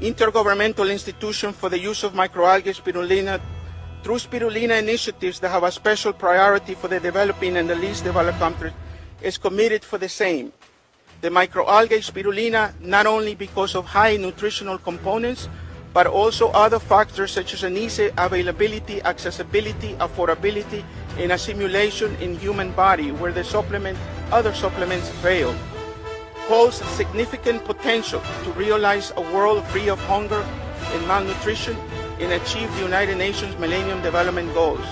intergovernmental institution for the use of microalgae spirulina through spirulina initiatives that have a special priority for the developing and the least developed countries, is committed for the same. The microalgae spirulina, not only because of high nutritional components, but also other factors such as an easy availability, accessibility, affordability, and assimilation in human body where the other supplements fail, holds significant potential to realize a world free of hunger and malnutrition and achieve the United Nations Millennium Development Goals.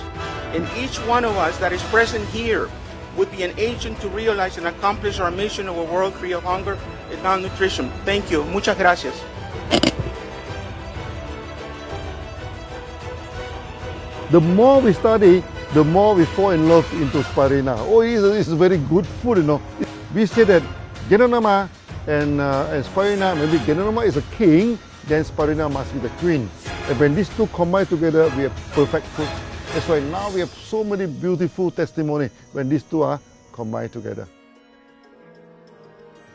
And each one of us that is present here would be an agent to realize and accomplish our mission of a world free of hunger and malnutrition. Thank you. Muchas gracias. The more we study, the more we fall in love into spirulina. Oh, it's very good food, you know. We say that Genonoma and spirulina, maybe Genonoma is a king, then spirulina must be the queen. And when these two combine together, we have perfect food. That's why now we have so many beautiful testimony when these two are combined together.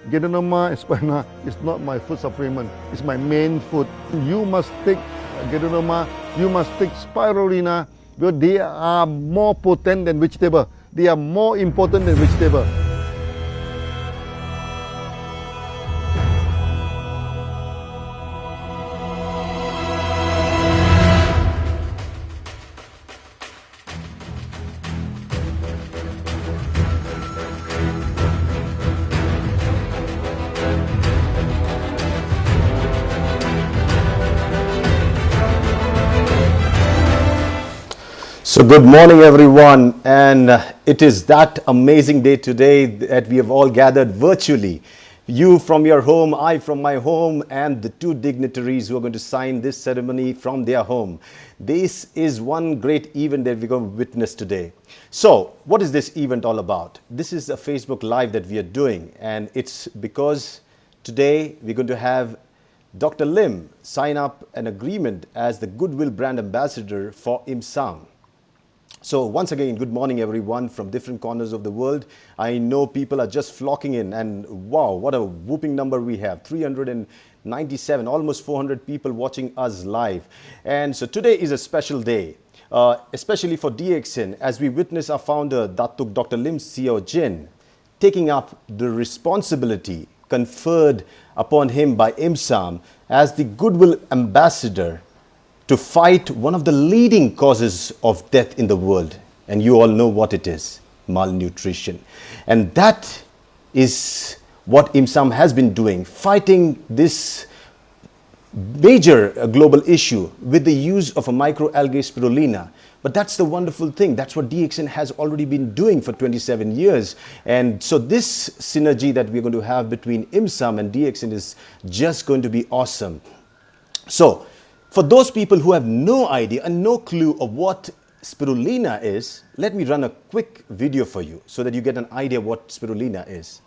Genonoma and spirulina is not my food supplement, it's my main food. You must take Genonoma, you must take spirulina, because they are more potent than vegetable. They are more important than vegetable. So good morning everyone, and it is that amazing day today that we have all gathered virtually. You from your home, I from my home, and the two dignitaries who are going to sign this ceremony from their home. This is one great event that we're going to witness today. So what is this event all about? This is a Facebook Live that we are doing, and it's because today we're going to have Dr. Lim sign up an agreement as the Goodwill Brand Ambassador for IIMSAM. So once again, good morning everyone from different corners of the world. I know people are just flocking in, and wow, what a whooping number we have. 397, almost 400 people watching us live. And so today is a special day, especially for Dxn, as we witness our founder, Datuk Dr. Lim Siow Jin, taking up the responsibility conferred upon him by IIMSAM as the Goodwill Ambassador to fight one of the leading causes of death in the world. And you all know what it is: malnutrition. And that is what IIMSAM has been doing, fighting this major global issue with the use of a microalgae spirulina. But that's the wonderful thing. That's what Dxn has already been doing for 27 years. And so this synergy that we're going to have between IIMSAM and Dxn is just going to be awesome. So for those people who have no idea and no clue of what spirulina is, let me run a quick video for you so that you get an idea what spirulina is.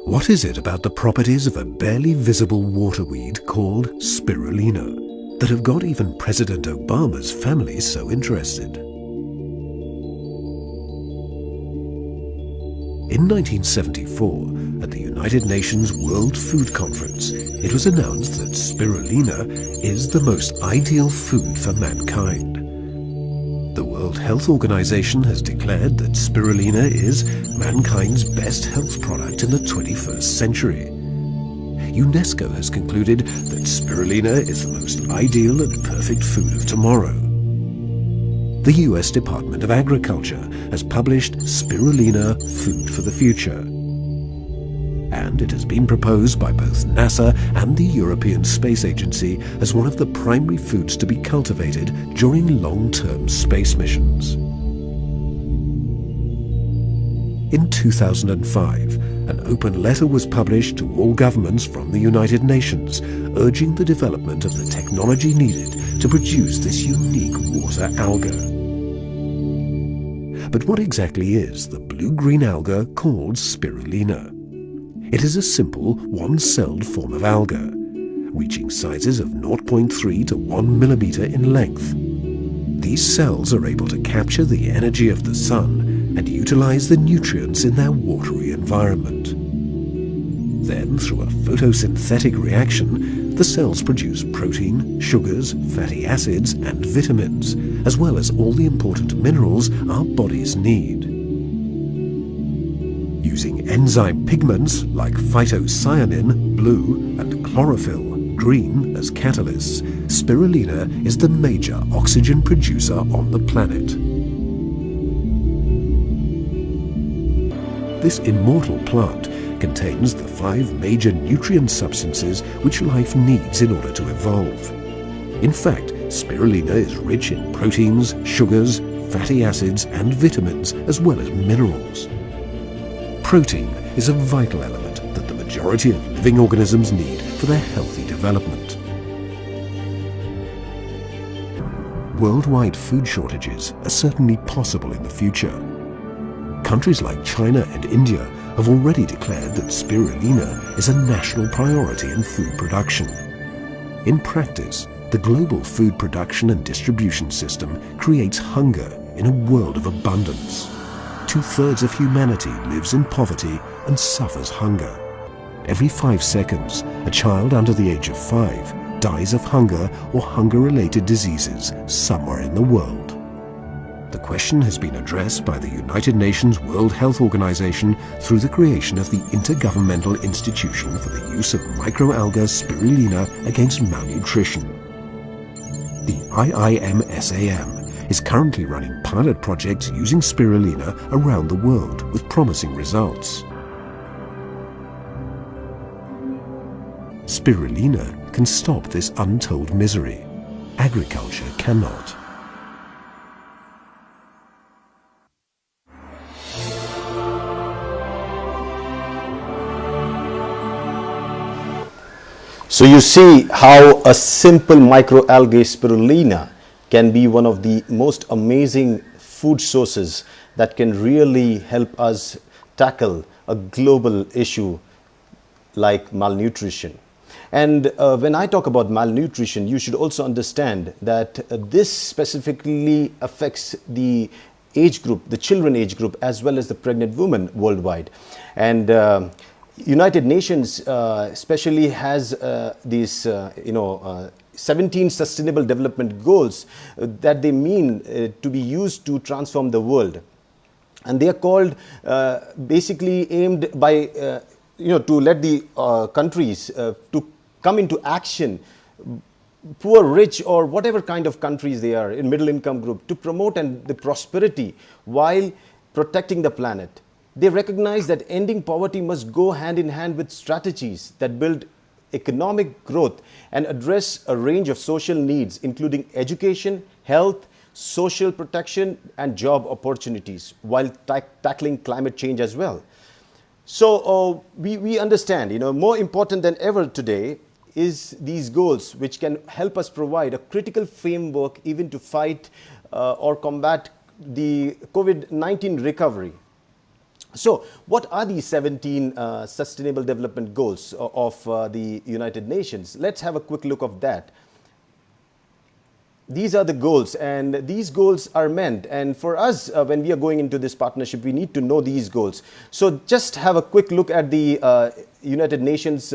What is it about the properties of a barely visible waterweed called spirulina that have got even President Obama's family so interested? In 1974, at the United Nations World Food Conference, it was announced that spirulina is the most ideal food for mankind. The World Health Organization has declared that spirulina is mankind's best health product in the 21st century. UNESCO has concluded that spirulina is the most ideal and perfect food of tomorrow. The US Department of Agriculture has published Spirulina Food for the Future. And it has been proposed by both NASA and the European Space Agency as one of the primary foods to be cultivated during long-term space missions. In 2005, an open letter was published to all governments from the United Nations, urging the development of the technology needed to produce this unique water alga. But what exactly is the blue-green alga called spirulina? It is a simple one-celled form of alga, reaching sizes of 0.3 to 1 millimeter in length. These cells are able to capture the energy of the sun and utilize the nutrients in their watery environment. Then, through a photosynthetic reaction, the cells produce protein, sugars, fatty acids, and vitamins, as well as all the important minerals our bodies need. Using enzyme pigments like phytocyanin, blue, and chlorophyll, green, as catalysts, spirulina is the major oxygen producer on the planet. This immortal plant contains the 5 major nutrient substances which life needs in order to evolve. In fact, spirulina is rich in proteins, sugars, fatty acids, and vitamins, as well as minerals. Protein is a vital element that the majority of living organisms need for their healthy development. Worldwide food shortages are certainly possible in the future. Countries like China and India have already declared that spirulina is a national priority in food production. In practice, the global food production and distribution system creates hunger in a world of abundance. 2/3 of humanity lives in poverty and suffers hunger. Every 5 seconds, a child under the age of 5 dies of hunger or hunger-related diseases somewhere in the world. The question has been addressed by the United Nations World Health Organization through the creation of the Intergovernmental Institution for the Use of Microalga Spirulina Against Malnutrition. The IIMSAM is currently running pilot projects using spirulina around the world with promising results. Spirulina can stop this untold misery. Agriculture cannot. So you see how a simple microalgae spirulina can be one of the most amazing food sources that can really help us tackle a global issue like malnutrition. And when I talk about malnutrition, you should also understand that this specifically affects the age group, the children age group, as well as the pregnant women worldwide. And United Nations especially has these 17 sustainable development goals that they mean to be used to transform the world. And they are called basically aimed by to let the countries to come into action, poor, rich, or whatever kind of countries they are in middle income group, to promote the prosperity while protecting the planet. They recognize that ending poverty must go hand in hand with strategies that build economic growth and address a range of social needs, including education, health, social protection, and job opportunities, while tackling climate change as well. So we understand, more important than ever today is these goals, which can help us provide a critical framework even to fight or combat the COVID-19 recovery. So what are these 17 Sustainable Development Goals of the United Nations? Let's have a quick look of that. These are the goals, and these goals are meant, and for us, when we are going into this partnership, we need to know these goals. So just have a quick look at the United Nations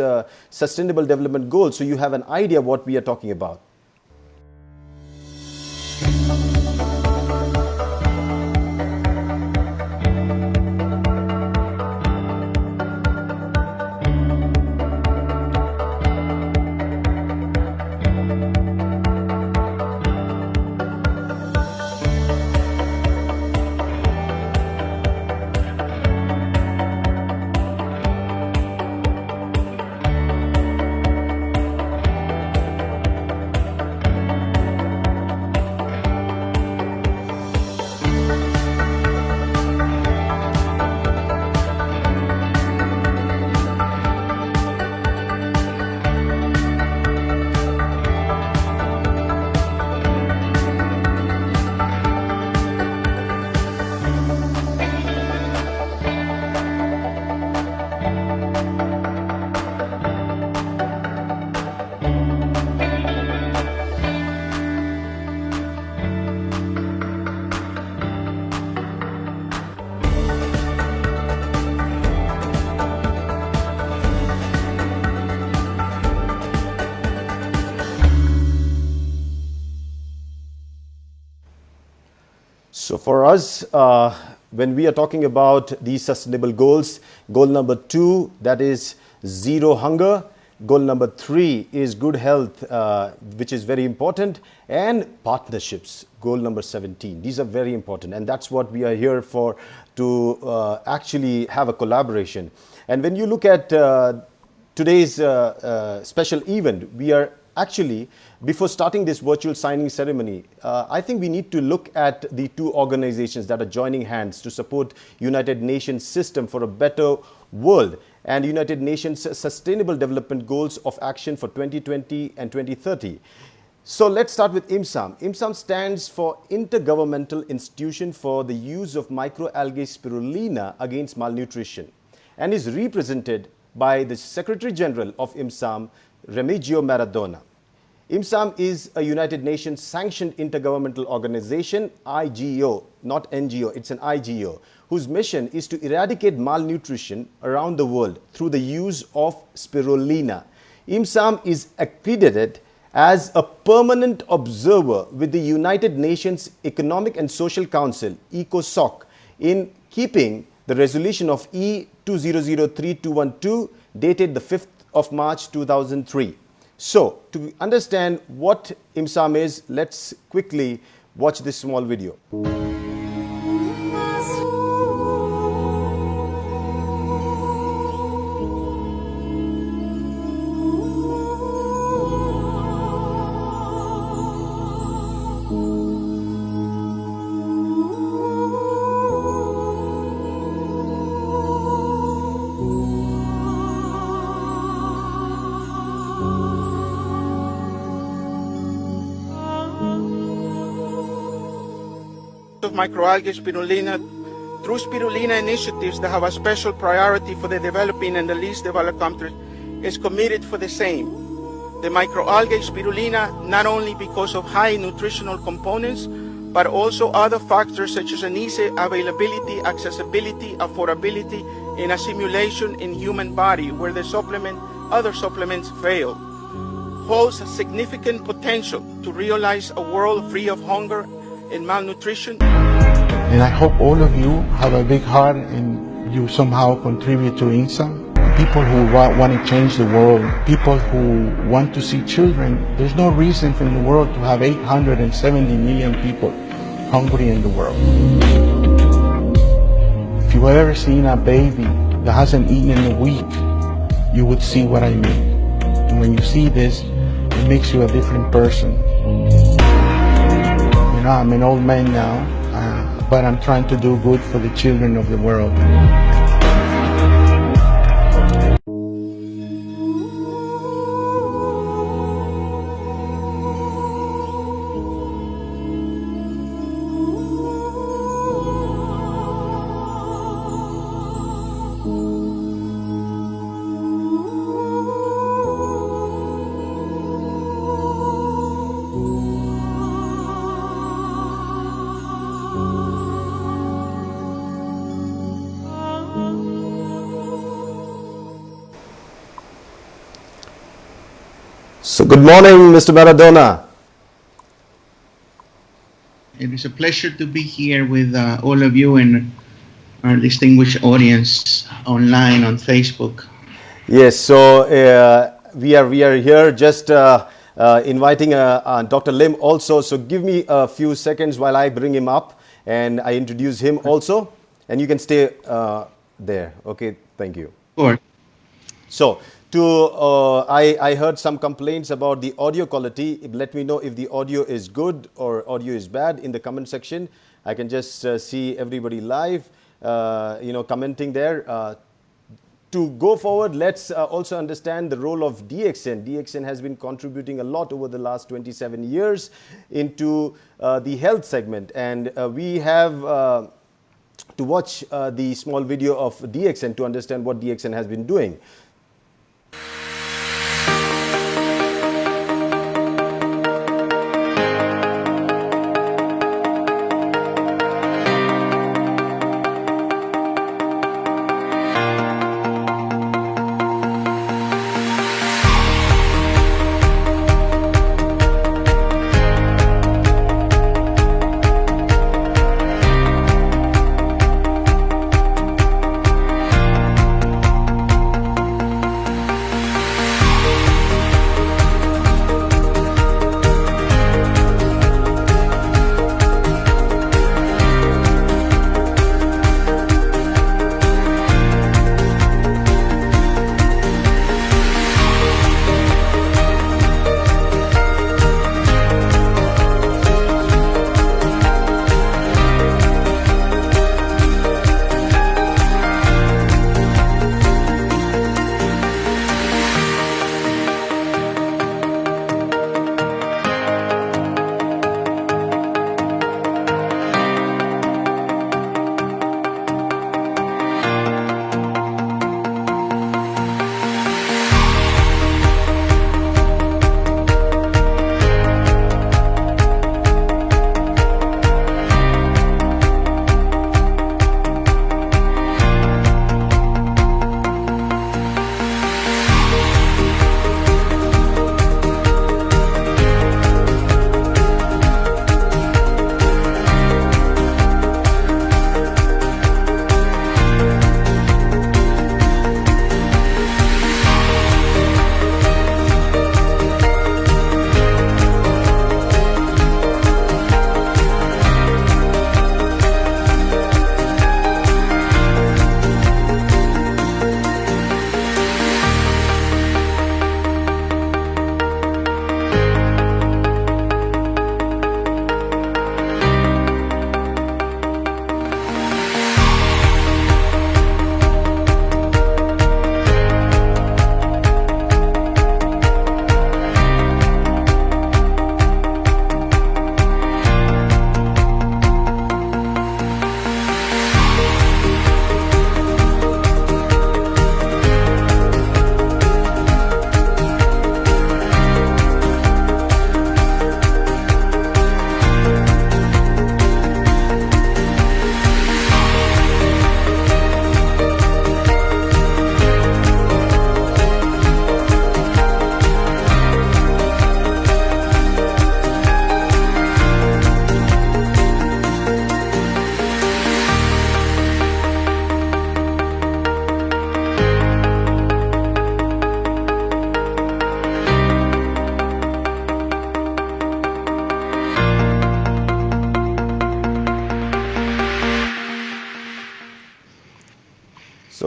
Sustainable Development Goals so you have an idea what we are talking about. So for us, when we are talking about these sustainable goals, goal number 2, that is zero hunger. Goal number 3 is good health, which is very important, and partnerships, goal number 17. These are very important, and that's what we are here for, to actually have a collaboration. And when you look at today's special event, we are actually, before starting this virtual signing ceremony, I think we need to look at the two organizations that are joining hands to support United Nations system for a better world and United Nations Sustainable Development Goals of Action for 2020 and 2030. So let's start with IIMSAM. IIMSAM stands for Intergovernmental Institution for the Use of Microalgae Spirulina Against Malnutrition, and is represented by the Secretary General of IIMSAM, Remigio Maradona. IIMSAM is a United Nations sanctioned intergovernmental organization, IGO, not NGO, it's an IGO, whose mission is to eradicate malnutrition around the world through the use of spirulina. IIMSAM is accredited as a permanent observer with the United Nations Economic and Social Council, ECOSOC, in keeping the resolution of E2003-212 dated the 5th of March 2003. So, to understand what IIMSAM is, let's quickly watch this small video. Of microalgae spirulina through spirulina initiatives that have a special priority for the developing and the least developed countries is committed for the same. The microalgae spirulina, not only because of high nutritional components, but also other factors such as an easy availability, accessibility, affordability, and assimilation in human body where the other supplements fail, holds a significant potential to realize a world free of hunger and malnutrition. And I hope all of you have a big heart and you somehow contribute to IIMSAM. People who want to change the world, people who want to see children. There's no reason for the world to have 870 million people hungry in the world. If you've ever seen a baby that hasn't eaten in a week, you would see what I mean. And when you see this, it makes you a different person. I'm an old man now, but I'm trying to do good for the children of the world. So good morning, Mr. Maradona. It is a pleasure to be here with all of you and our distinguished audience online on Facebook. Yes, so we are here just inviting Dr. Lim also. So give me a few seconds while I bring him up and I introduce him also, and you can stay there. Okay, thank you. Sure. So I heard some complaints about the audio quality. Let me know if the audio is good or audio is bad in the comment section. I can just see everybody live, commenting there. To go forward, let's also understand the role of Dxn. Dxn has been contributing a lot over the last 27 years into the health segment, and we have to watch the small video of Dxn to understand what Dxn has been doing.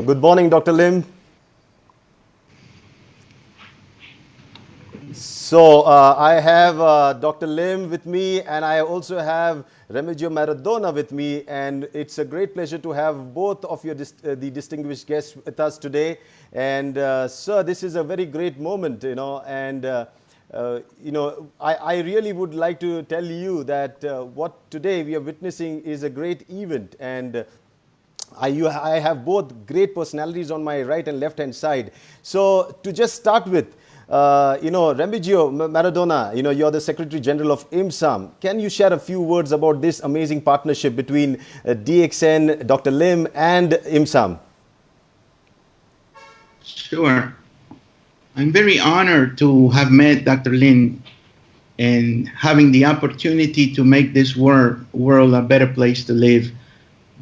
Good morning, Dr. Lim. So I have Dr. Lim with me, and I also have Remigio Maradona with me, and it's a great pleasure to have both of your the distinguished guests with us today. And sir, this is a very great moment, and I really would like to tell you that what today we are witnessing is a great event, and I have both great personalities on my right and left hand side. So to just start with, Remigio Maradona, you're the Secretary General of IIMSAM. Can you share a few words about this amazing partnership between DXN, Dr. Lim, and IIMSAM? Sure. I'm very honored to have met Dr. Lim and having the opportunity to make this world a better place to live.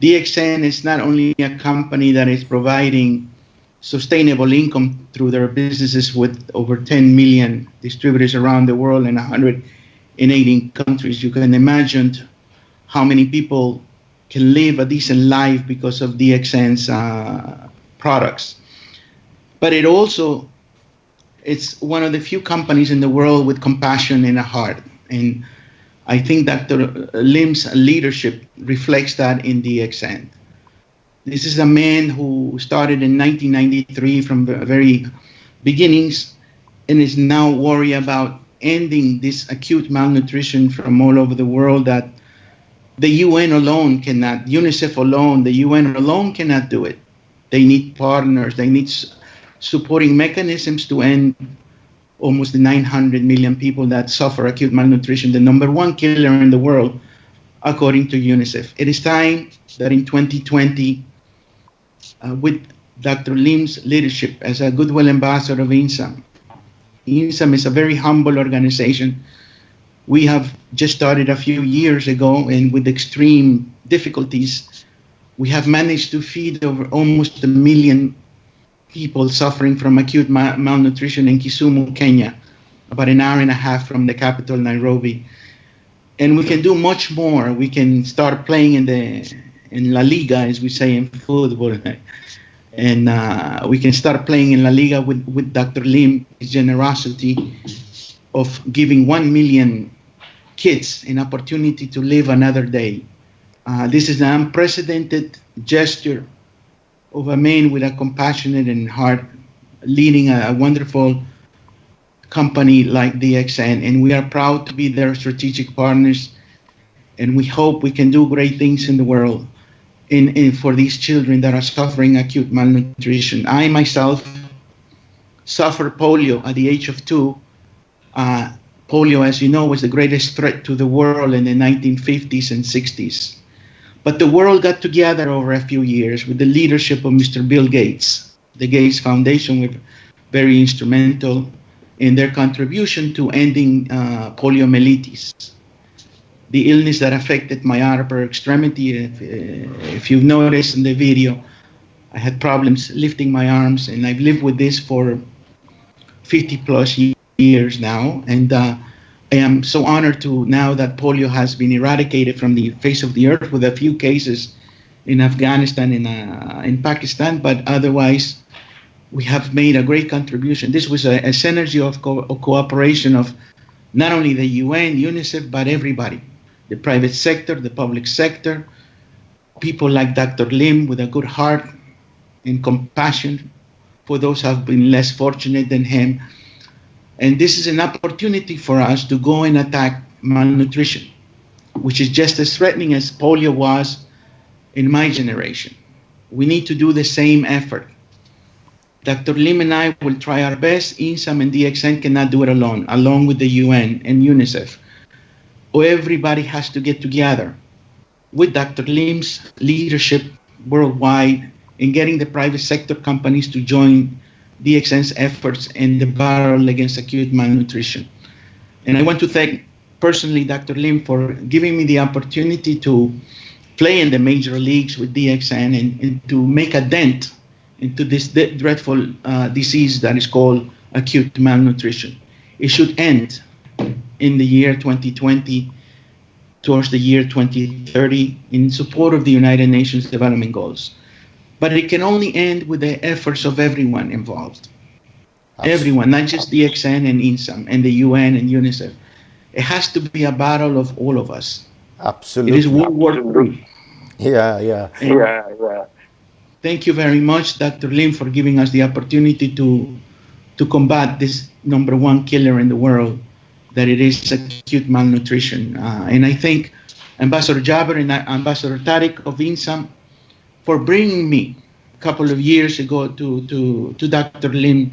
DXN is not only a company that is providing sustainable income through their businesses with over 10 million distributors around the world in 118 countries. You can imagine how many people can live a decent life because of DXN's products. But it's one of the few companies in the world with compassion in a heart. And I think Dr. Lim's leadership reflects that in DXN. This is a man who started in 1993 from the very beginnings and is now worried about ending this acute malnutrition from all over the world that the UN alone cannot, UNICEF alone, the UN alone cannot do it. They need partners, they need supporting mechanisms to end almost the 900 million people that suffer acute malnutrition, the #1 killer in the world, according to UNICEF. It is time that in 2020, with Dr. Lim's leadership as a goodwill ambassador of IIMSAM. IIMSAM is a very humble organization. We have just started a few years ago, and with extreme difficulties, we have managed to feed over almost 1 million people suffering from acute malnutrition in Kisumu, Kenya, about an hour and a half from the capital, Nairobi. And we can do much more. We can start playing in La Liga, as we say in football. And we can start playing in La Liga with Dr. Lim's generosity of giving 1 million kids an opportunity to live another day. This is an unprecedented gesture of a man with a compassionate and heart leading a wonderful company like DXN. And we are proud to be their strategic partners. And we hope we can do great things in the world. For these children that are suffering acute malnutrition. I myself suffered polio at the age of 2. Polio, as you know, was the greatest threat to the world in the 1950s and 60s. But the world got together over a few years with the leadership of Mr. Bill Gates. The Gates Foundation were very instrumental in their contribution to ending poliomyelitis. The illness that affected my upper extremity. If you've noticed in the video, I had problems lifting my arms, and I've lived with this for 50 plus years now. And I am so honored to now that polio has been eradicated from the face of the earth, with a few cases in Afghanistan and in Pakistan, but otherwise we have made a great contribution. This was a synergy of cooperation of not only the UN, UNICEF, but everybody. The private sector, the public sector, people like Dr. Lim with a good heart and compassion for those who have been less fortunate than him. And this is an opportunity for us to go and attack malnutrition, which is just as threatening as polio was in my generation. We need to do the same effort. Dr. Lim and I will try our best. IIMSAM and DXN cannot do it along with the UN and UNICEF. Everybody has to get together with Dr. Lim's leadership worldwide in getting the private sector companies to join DXN's efforts in the battle against acute malnutrition. And I want to thank personally Dr. Lim for giving me the opportunity to play in the major leagues with DXN and to make a dent into this dreadful disease that is called acute malnutrition. It should end in the year 2020 towards the year 2030 in support of the United Nations Development Goals. But it can only end with the efforts of everyone involved. Everyone, not just Dxn and IIMSAM and the UN and UNICEF. It has to be a battle of all of us. Absolutely. It is World War III. Yeah. Thank you very much, Dr. Lim, for giving us the opportunity to combat this #1 killer in the world, that it is acute malnutrition. And I thank Ambassador Jaber and Ambassador Tariq of IIMSAM for bringing me a couple of years ago to Dr. Lim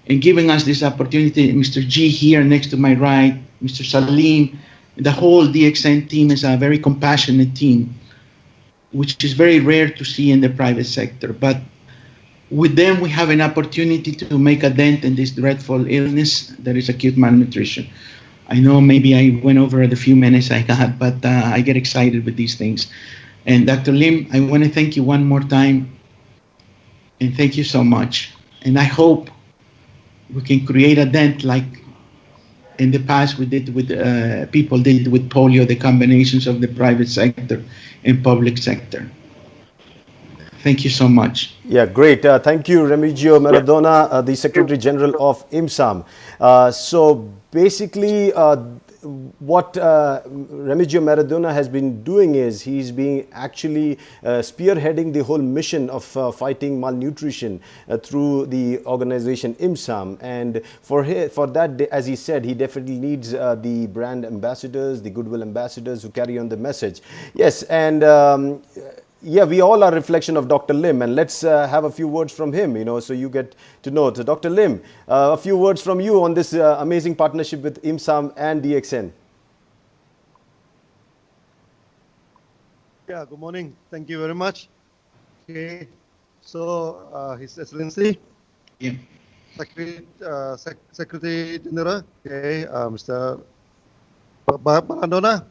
and giving us this opportunity. Mr. G here next to my right, Mr. Salim, the whole DXN team is a very compassionate team, which is very rare to see in the private sector. But with them, we have an opportunity to make a dent in this dreadful illness that is acute malnutrition. I know maybe I went over the few minutes I got, but I get excited with these things. And Dr. Lim, I want to thank you one more time, and thank you so much. And I hope we can create a dent like in the past we did with people did with polio, the combinations of the private sector and public sector. Thank you so much. Yeah, great. Thank you, Remigio Maradona, the Secretary General of IIMSAM. So basically, what Remigio Maradona has been doing is he's been actually spearheading the whole mission of fighting malnutrition through the organization IIMSAM. And for that, as he said, he definitely needs the brand ambassadors, the goodwill ambassadors who carry on the message. Yes, and yeah, we all are a reflection of Dr. Lim, and let's have a few words from him, so you get to know. So Dr. Lim, a few words from you on this amazing partnership with IIMSAM and DXN. Yeah, good morning. Thank you very much. Okay, so His Excellency, Yeah. Secretary General, okay, Mr. Maradona.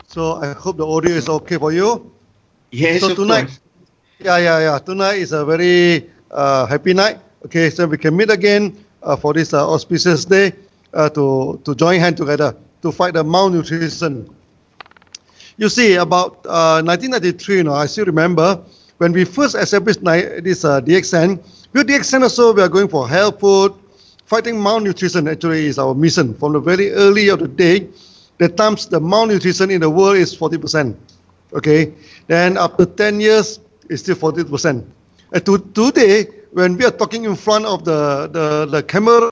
So I hope the audio is okay for you. Yes, so of tonight, course. Yeah. Tonight is a very happy night. Okay, so we can meet again for this auspicious day to join hands together to fight the malnutrition. You see, about 1993, I still remember when we first established this DXN. With DXN also, we are going for health food. Fighting malnutrition actually is our mission from the very early of the day. The times the malnutrition in the world is 40%. Okay, then after 10 years, it's still 40%. And today, when we are talking in front of the camera,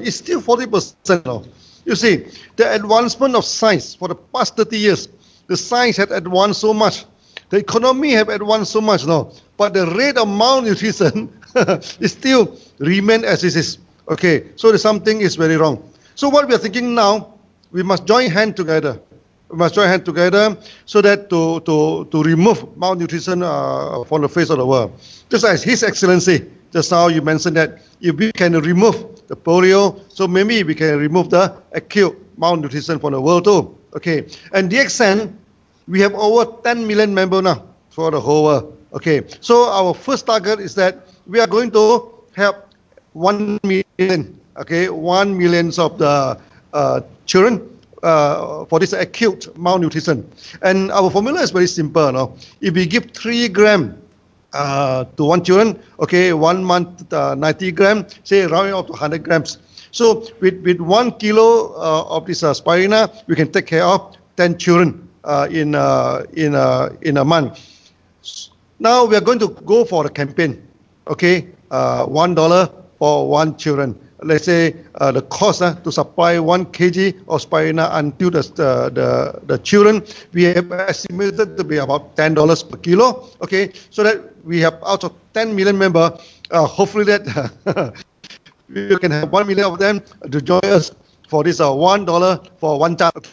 it's still 40% now. You see, the advancement of science for the past 30 years, the science had advanced so much, the economy have advanced so much now, but the rate of malnutrition is still remain as it is. Okay, so something is very wrong. So what we are thinking now, we must join hands together. We must join hands together so that to remove malnutrition from the face of the world. Just as His Excellency, just now you mentioned that if we can remove the polio, so maybe we can remove the acute malnutrition from the world too. Okay, and DXN, we have over 10 million members now for the whole world. Okay, so our first target is that we are going to help 1 million. Okay, 1 million of the children for this acute malnutrition. And our formula is very simple. If we give 3 grams to one children, okay, 1 month 90 grams, say rounding up to 100 grams. So with 1 kilo of this spirulina, we can take care of 10 children in a month. Now we are going to go for the campaign. Okay, $1 for 1 children. Let's say the cost to supply 1 kg of spirulina until the children, we have estimated to be about $10 per kilo. Okay, so that we have out of 10 million members, hopefully that we can have 1 million of them to join us for this $1 for 1 child.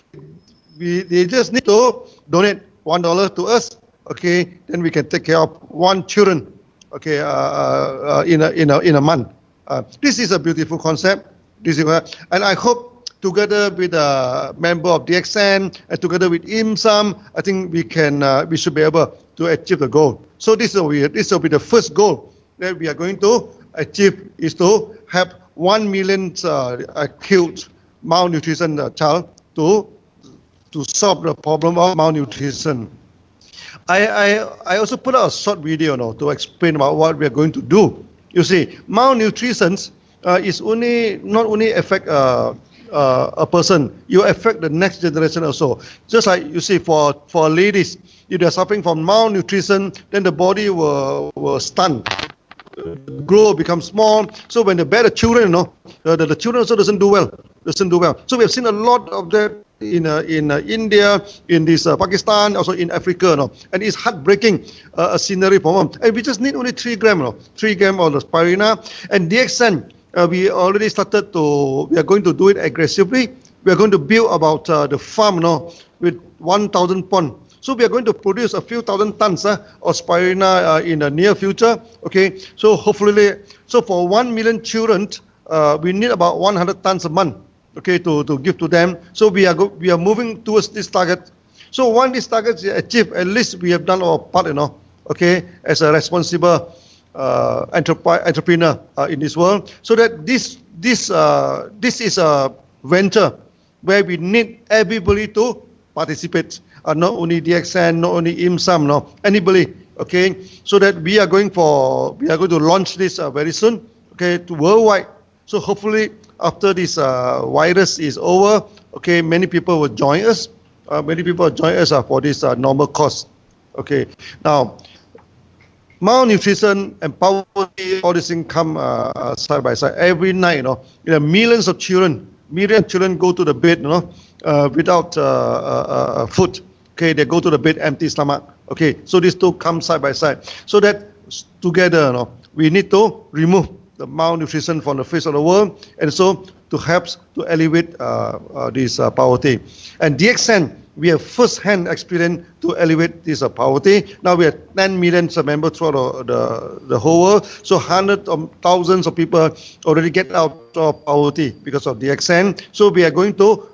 They just need to donate $1 to us. Okay, then we can take care of 1 children. Okay, in a month. This is a beautiful concept. And I hope together with a member of DXN and together with IIMSAM, I think we should be able to achieve the goal. So this will be the first goal that we are going to achieve, is to have 1 million acute malnutrition child to solve the problem of malnutrition. I also put out a short video to explain about what we are going to do. You see, malnutrition is not only affect a person, you affect the next generation also. Just like you see, for ladies, if they're suffering from malnutrition, then the body will stunt, grow, become small. So when they bear the children, the children also doesn't do well. So we have seen a lot of that in India, in this Pakistan, also in Africa, and it's heartbreaking a scenery for them. And we just need only 3 grams, 3 grams of the spirulina. And Dxn, we already started we are going to do it aggressively. We are going to build about the farm, with 1,000 ponds. So we are going to produce a few thousand tons of spirulina in the near future. Okay, so hopefully, for 1 million children, we need about 100 tons a month. Okay, to give to them. So we are moving towards this target. So once this target is achieved, at least we have done our part, okay, as a responsible entrepreneur in this world. So that this is a venture where we need everybody to participate. Not only Dxn, not only IIMSAM, anybody. Okay, so that we are going to launch this very soon. Okay, to worldwide. So hopefully after this virus is over, okay, many people will join us. Many people will join us for this normal cost. Okay, now malnutrition and poverty, all these things come side by side. Every night, millions of children go to the bed, without food. Okay, they go to the bed empty stomach. Okay, so these two come side by side. So that together, we need to remove the malnutrition from the face of the world, and so to help to alleviate this poverty. And Dxn, we have first-hand experience to alleviate this poverty. Now we have 10 million members throughout the whole world. So hundreds of thousands of people already get out of poverty because of Dxn. So we are going to,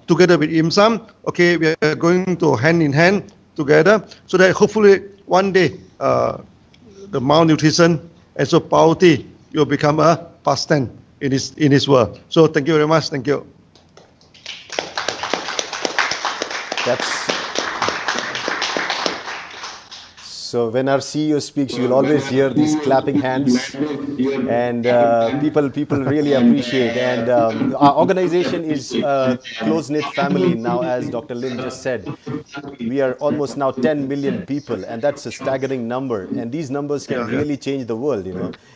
together with IIMSAM, okay, we are going to hand in hand together, so that hopefully one day the malnutrition and so poverty will become a pastime in this world. So thank you very much. Thank you. So when our CEO speaks, you'll always hear these clapping hands, and people really appreciate. And our organization is a close-knit family now, as Dr. Lim just said. We are almost now 10 million people, and that's a staggering number. And these numbers can really change the world,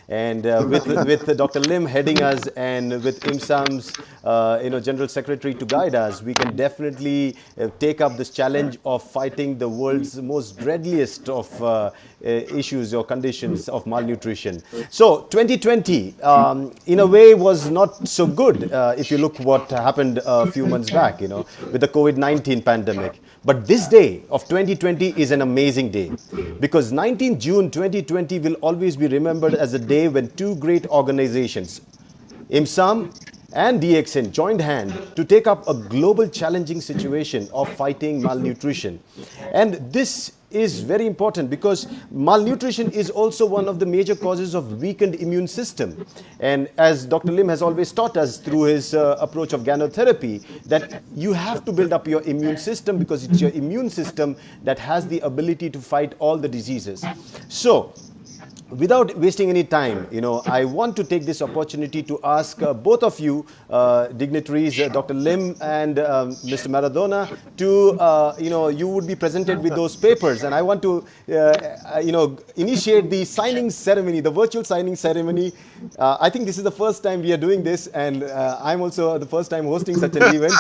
And with Dr. Lim heading us, and with IIMSAM's General Secretary to guide us, we can definitely take up this challenge of fighting the world's most deadliest of issues or conditions of malnutrition. So 2020, in a way, was not so good if you look what happened a few months back, with the COVID-19 pandemic. But this day of 2020 is an amazing day, because 19 June 2020 will always be remembered as a day when two great organizations, IIMSAM and Dxn, joined hand to take up a global challenging situation of fighting malnutrition. And this is very important, because malnutrition is also one of the major causes of weakened immune system. And as Dr. Lim has always taught us through his approach of gynotherapy, that you have to build up your immune system, because it's your immune system that has the ability to fight all the diseases. So without wasting any time, I want to take this opportunity to ask both of you dignitaries, Dr. Lim and Mr. Maradona, to, you would be presented with those papers. And I want to, initiate the signing ceremony, the virtual signing ceremony. I think this is the first time we are doing this, and I'm also the first time hosting such an event.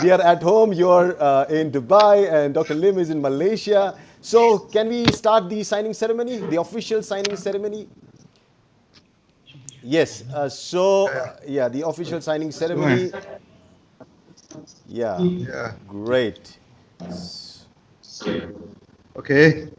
We are at home, you're in Dubai, and Dr. Lim is in Malaysia. So can we start the signing ceremony, the official signing ceremony? Yes, the official signing ceremony. Yeah. Great. Okay.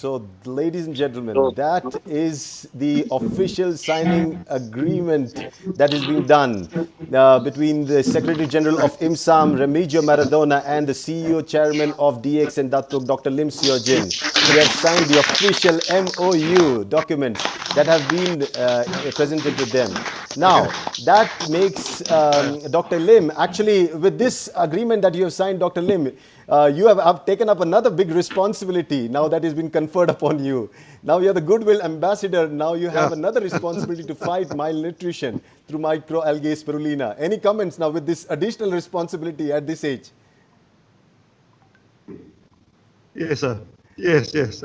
So, ladies and gentlemen, that is the official signing agreement that is being done between the Secretary General of IIMSAM, Remigio Maradona, and the CEO Chairman of Dxn Datuk Dr. Lim Siow Jin. They have signed the official MOU documents that have been presented to them. Now, that makes Dr. Lim, actually, with this agreement that you have signed, Dr. Lim, you have taken up another big responsibility now that has been conferred upon you. Now you're the Goodwill Ambassador. Now you have another responsibility to fight malnutrition through microalgae spirulina. Any comments now with this additional responsibility at this age? Yes, sir. Yes, yes.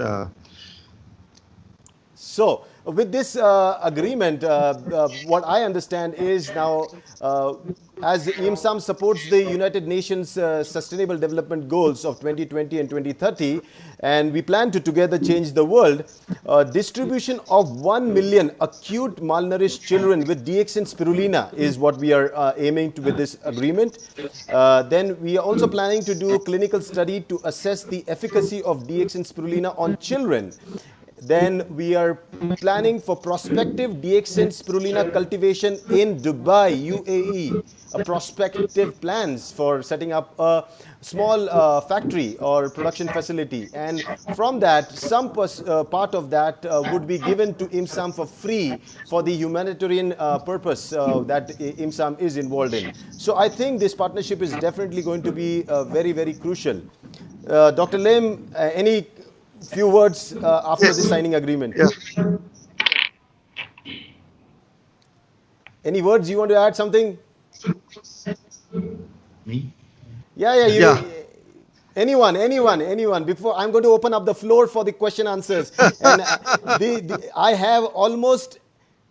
So, with this agreement, what I understand is now, as IIMSAM supports the United Nations Sustainable Development Goals of 2020 and 2030, and we plan to together change the world, distribution of 1 million acute malnourished children with Dxn spirulina is what we are aiming to with this agreement. Then we are also planning to do a clinical study to assess the efficacy of Dxn spirulina on children. Then we are planning for prospective Dxn spirulina cultivation in Dubai, UAE. A prospective plans for setting up a small factory or production facility, and from that, some part of that would be given to IIMSAM for free for the humanitarian purpose that IIMSAM is involved in. So I think this partnership is definitely going to be very, very crucial. Dr. Lim, any few words after the signing agreement? Yeah. Any words you want to add? Something? Me? Yeah. Anyone. Before I'm going to open up the floor for the question answers. And I have almost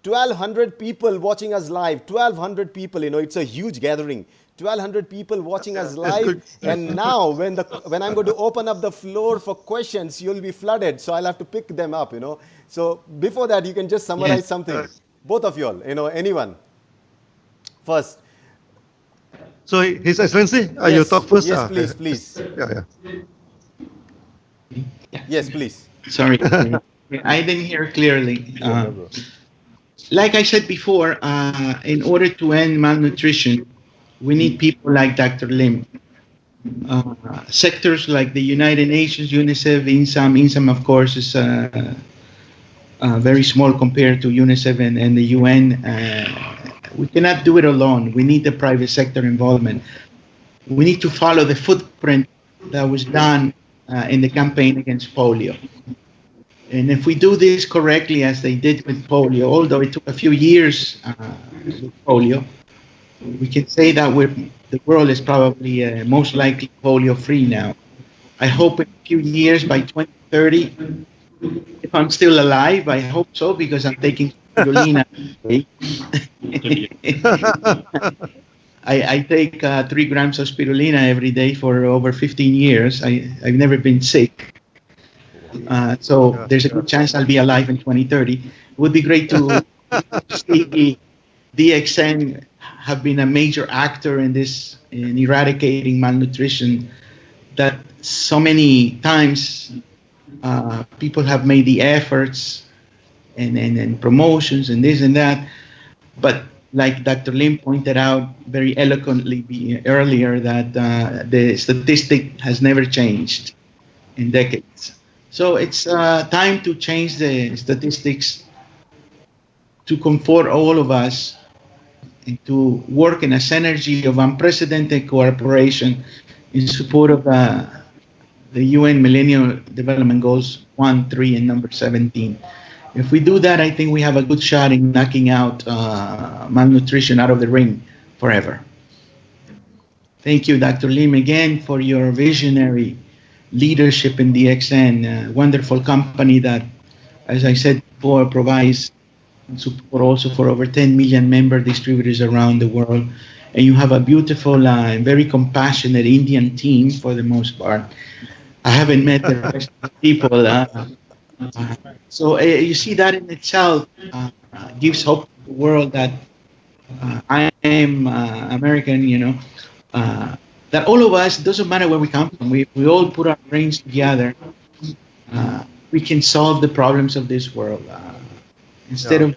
1,200 people watching us live. 1,200 people. It's a huge gathering. 1,200 people watching us live, and now when I'm going to open up the floor for questions, you'll be flooded, so I'll have to pick them up, So before that, you can just summarize something. Both of you all, anyone. First. So, His Excellency, you talk first? Yes, please. Yeah. Yes, please. Sorry, I didn't hear clearly. Like I said before, in order to end malnutrition, we need people like Dr. Lim. Sectors like the United Nations, UNICEF, IIMSAM. IIMSAM, of course, is very small compared to UNICEF and the UN. We cannot do it alone. We need the private sector involvement. We need to follow the footprint that was done in the campaign against polio. And if we do this correctly, as they did with polio, although it took a few years with polio, we can say that the world is probably most likely polio-free now. I hope in a few years, by 2030, if I'm still alive, I hope so, because I'm taking spirulina. I take 3 grams of spirulina every day for over 15 years. I've never been sick. So there's a good chance I'll be alive in 2030. It would be great to see DXN have been a major actor in eradicating malnutrition, that so many times people have made the efforts and promotions and this and that, but like Dr. Lim pointed out very eloquently earlier, that the statistic has never changed in decades. So it's time to change the statistics to comfort all of us and to work in a synergy of unprecedented cooperation in support of the UN Millennium Development Goals 1, 3, and number 17. If we do that, I think we have a good shot in knocking out malnutrition out of the ring forever. Thank you, Dr. Lim, again for your visionary leadership in DXN, a wonderful company that, as I said before, provides support also for over 10 million member distributors around the world. And you have a beautiful and very compassionate Indian team for the most part. I haven't met the rest of the people. So you see that in itself gives hope to the world that I am American, that all of us, it doesn't matter where we come from, we all put our brains together. we can solve the problems of this world. Instead of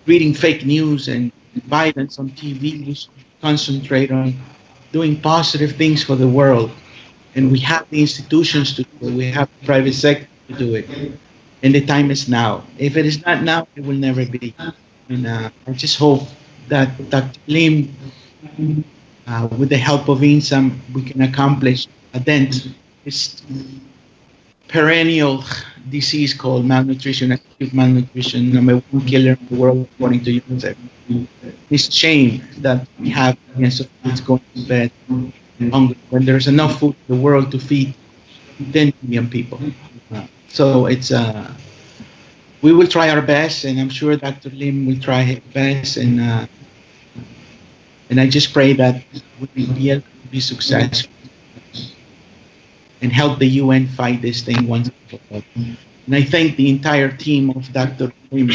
reading fake news and violence on TV, we should concentrate on doing positive things for the world. And we have the institutions to do it. We have the private sector to do it. And the time is now. If it is not now, it will never be. And I just hope that Dr. Lim, with the help of IIMSAM, we can accomplish a dent this perennial disease called malnutrition, acute malnutrition, number one killer in the world, according to UNICEF. It's a shame that we have millions of kids going to bed hungry when there's enough food in the world to feed 10 million people. So it's we will try our best, and I'm sure Dr. Lim will try his best, and I just pray that we will be able to be successful and help the UN fight this thing once and for all. And I thank the entire team of Dr. Lim.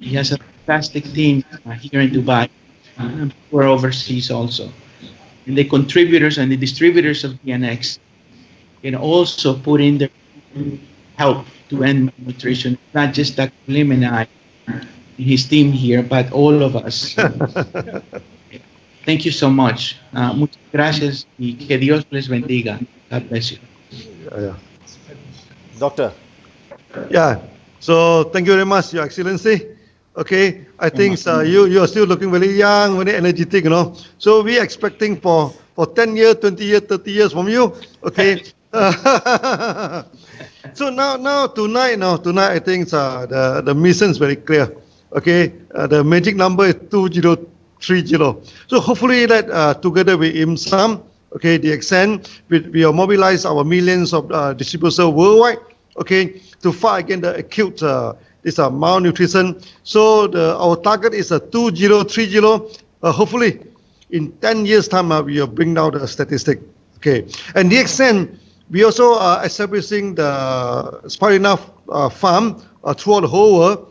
He has a fantastic team here in Dubai, and we're overseas also. And the contributors and the distributors of DNX can also put in their help to end malnutrition. Not just Dr. Lim and I, his team here, but all of us. Thank you so much. Muchas gracias y que Dios les bendiga. God bless you. Doctor. Yeah. So thank you very much, Your Excellency. Okay, I think you are still looking very young, very energetic, you know. So we are expecting for 10 years, 20 years, 30 years from you. Okay. So now tonight I think the mission is very clear. Okay, the magic number is 2030. So hopefully that together with IIMSAM, okay, Dxn, we will mobilize our millions of distributors worldwide, okay, to fight against the acute malnutrition. So our target is 2030. Hopefully, in 10 years' time, we will bring down the statistic. Okay, and Dxn, we also are establishing the spirulina farm throughout the whole world.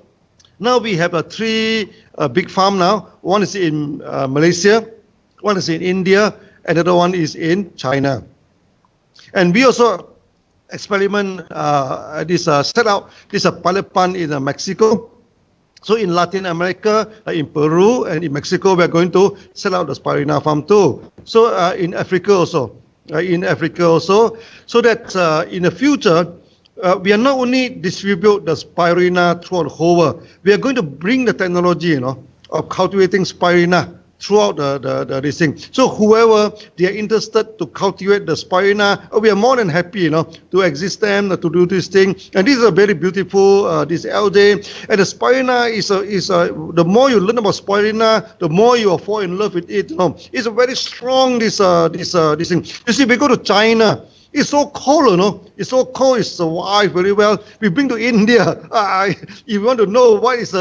Now we have 3 big farms now. One is in Malaysia, one is in India, and the other one is in China. And we also experiment set out this pilot plant in Mexico. So in Latin America, in Peru and in Mexico, we are going to set out the spirulina farm too. So in Africa also. So that in the future, we are not only distribute the spirulina throughout the whole world, we are going to bring the technology, you know, of cultivating spirulina throughout this thing. So whoever they are interested to cultivate the spirulina, we are more than happy, you know, to exist them, to do this thing. And this is a very beautiful this LJ. And the spirulina is the more you learn about spirulina, the more you will fall in love with it. You know, it's a very strong this thing. You see, we go to China. It's so cold, you know. It's so cold. It survives very well. We bring to India. If you want to know what is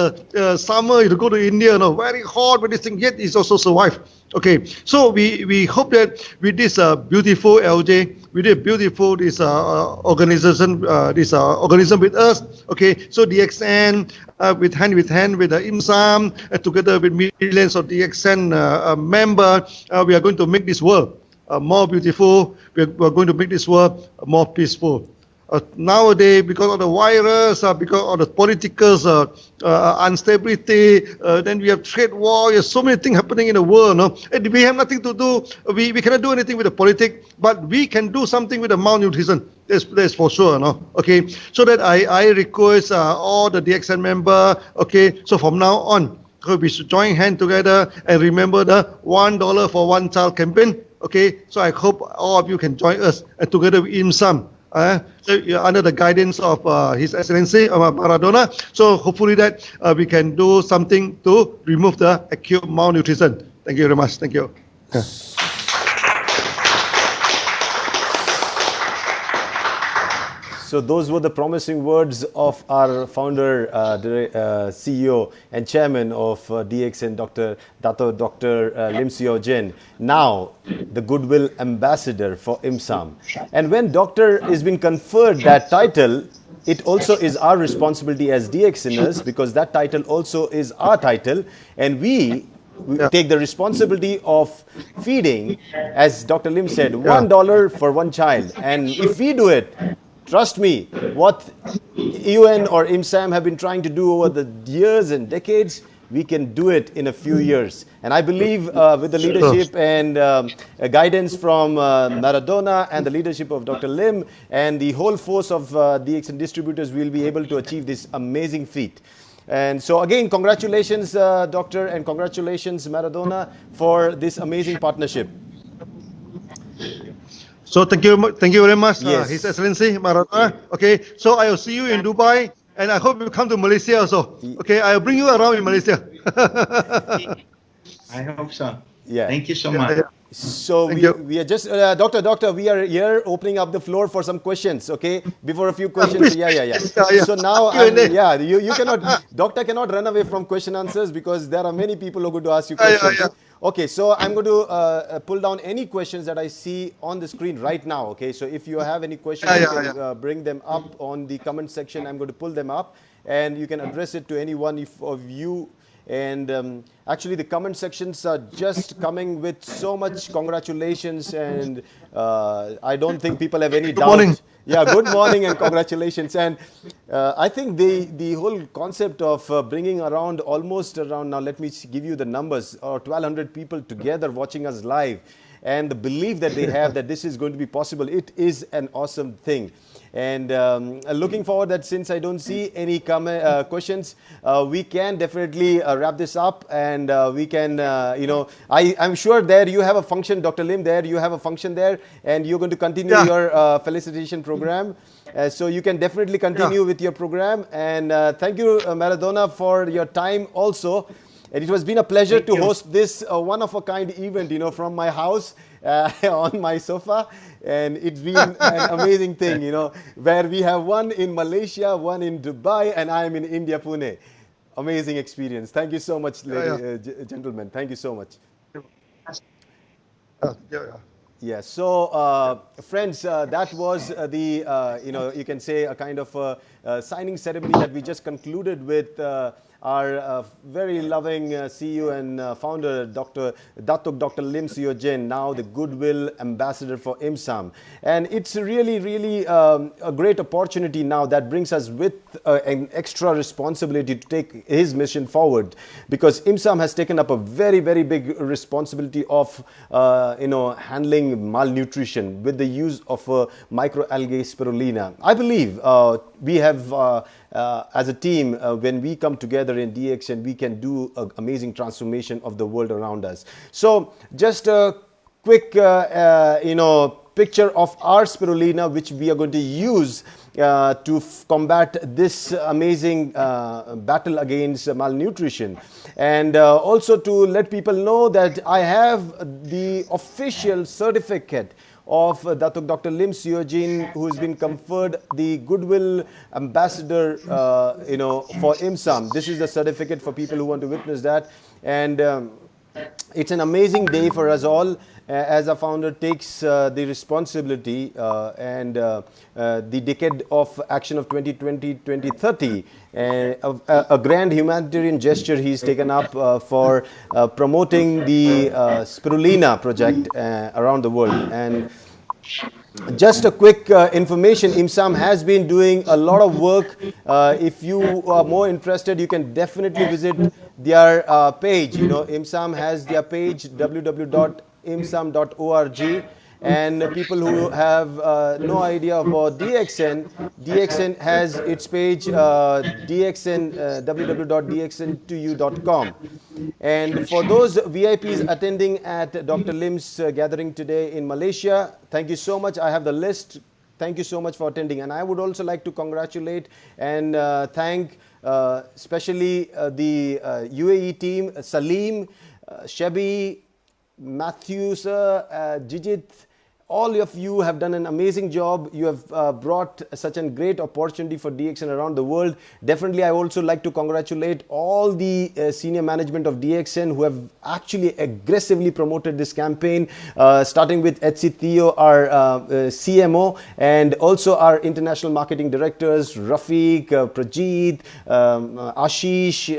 summer, you go to India. You know, very hot, but this thing yet is also survive. Okay, so we hope that with this beautiful LJ, with this beautiful this organism with us. Okay, so DXN with hand with the IIMSAM together with millions of DXN members, we are going to make this world more beautiful. We're going to make this world more peaceful. Nowadays, because of the virus, because of the political instability, then we have trade war. There's so many things happening in the world. No? And we have nothing to do. We cannot do anything with the politics, but we can do something with the malnutrition. That's for sure. No? Okay. So that I request all the DXN members. Okay. So from now on, we should join hands together and remember the $1 for one child campaign. Okay, so I hope all of you can join us and together with IIMSAM, under the guidance of His Excellency Maradona. So hopefully that we can do something to remove the acute malnutrition. Thank you very much. Thank you. So those were the promising words of our founder, CEO and chairman of DXN, Dr. Lim Siow Jin, now the Goodwill Ambassador for IIMSAM. And when Doctor is being conferred that title, it also is our responsibility as DXNers, because that title also is our title, and we take the responsibility of feeding, as Dr. Lim said, $1 for one child. And if we do it trust me, what UN or IIMSAM have been trying to do over the years and decades, we can do it in a few years. And I believe with the leadership and guidance from Maradona and the leadership of Dr. Lim and the whole force of Dxn distributors, we will be able to achieve this amazing feat. And so again, congratulations, Doctor, and congratulations, Maradona, for this amazing partnership. So thank you very much, Yes. His Excellency Maradona. Okay, so I will see you in Dubai, and I hope you come to Malaysia also. Okay, I will bring you around in Malaysia. I hope so. Yeah. Thank you so much. So we are just, Doctor, we are here opening up the floor for some questions, okay? Before a few questions. Yeah. So now, you cannot, Doctor cannot run away from question answers because there are many people who are going to ask you questions. Okay, so I'm going to pull down any questions that I see on the screen right now, okay? So if you have any questions, you can bring them up on the comment section. I'm going to pull them up and you can address it to any one of you. And actually the comment sections are just coming with so much congratulations, and I don't think people have any doubt. Morning. Yeah, good morning and congratulations. And I think the whole concept of bringing around almost around, now let me give you the numbers, or 1,200 people together watching us live, and the belief that they have that this is going to be possible, it is an awesome thing. And looking forward that since I don't see any questions, we can definitely wrap this up, and we can, I'm sure there you have a function, Dr. Lim, there you have a function there, and you're going to continue your felicitation program. So you can definitely continue with your program. And thank you, Maradona, for your time also. And it has been a pleasure to host this one-of-a-kind event, from my house on my sofa. And it's been an amazing thing, where we have one in Malaysia, one in Dubai, and I am in India, Pune. Amazing experience. Thank you so much, gentlemen. Thank you so much. Yeah, so friends, that was the, you can say a kind of signing ceremony that we just concluded with our very loving CEO and founder, Datuk Lim Siow Jin, now the Goodwill Ambassador for IIMSAM. And it's really, really a great opportunity now that brings us with an extra responsibility to take his mission forward, because IIMSAM has taken up a very, very big responsibility of, handling malnutrition with the use of microalgae spirulina. I believe we have, as a team, when we come together in Dxn, we can do an amazing transformation of the world around us. So just a quick, picture of our spirulina, which we are going to use to combat this amazing battle against malnutrition. And also to let people know that I have the official certificate of Dr. Lim Siow Jin, who has been conferred the Goodwill Ambassador, for IIMSAM. This is the certificate for people who want to witness that. And it's an amazing day for us all, as a founder takes the responsibility and the decade of action of 2020-2030, a grand humanitarian gesture he's taken up for promoting the spirulina project around the world. And just a quick information, IIMSAM has been doing a lot of work. If you are more interested, you can definitely visit their page. IIMSAM has their page, www.imsam.org. And people who have no idea about Dxn has its page, www.dxn2u.com. And for those VIPs attending at Dr. Lim's gathering today in Malaysia, thank you so much. I have the list. Thank you so much for attending. And I would also like to congratulate and thank especially the UAE team, Salim, Shebi, Matthew, sir, Jijit. All of you have done an amazing job. You have brought such a great opportunity for Dxn around the world. Definitely, I also like to congratulate all the senior management of Dxn who have actually aggressively promoted this campaign, starting with Etsy Theo, our CMO, and also our international marketing directors, Rafiq, Prajeet, Ashish,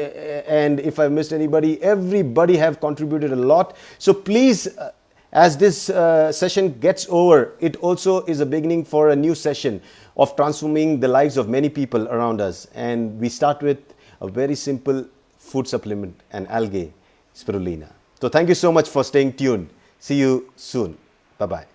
and if I missed anybody, everybody have contributed a lot. So please, As this session gets over, it also is a beginning for a new session of transforming the lives of many people around us. And we start with a very simple food supplement, an algae, spirulina. So thank you so much for staying tuned. See you soon. Bye-bye.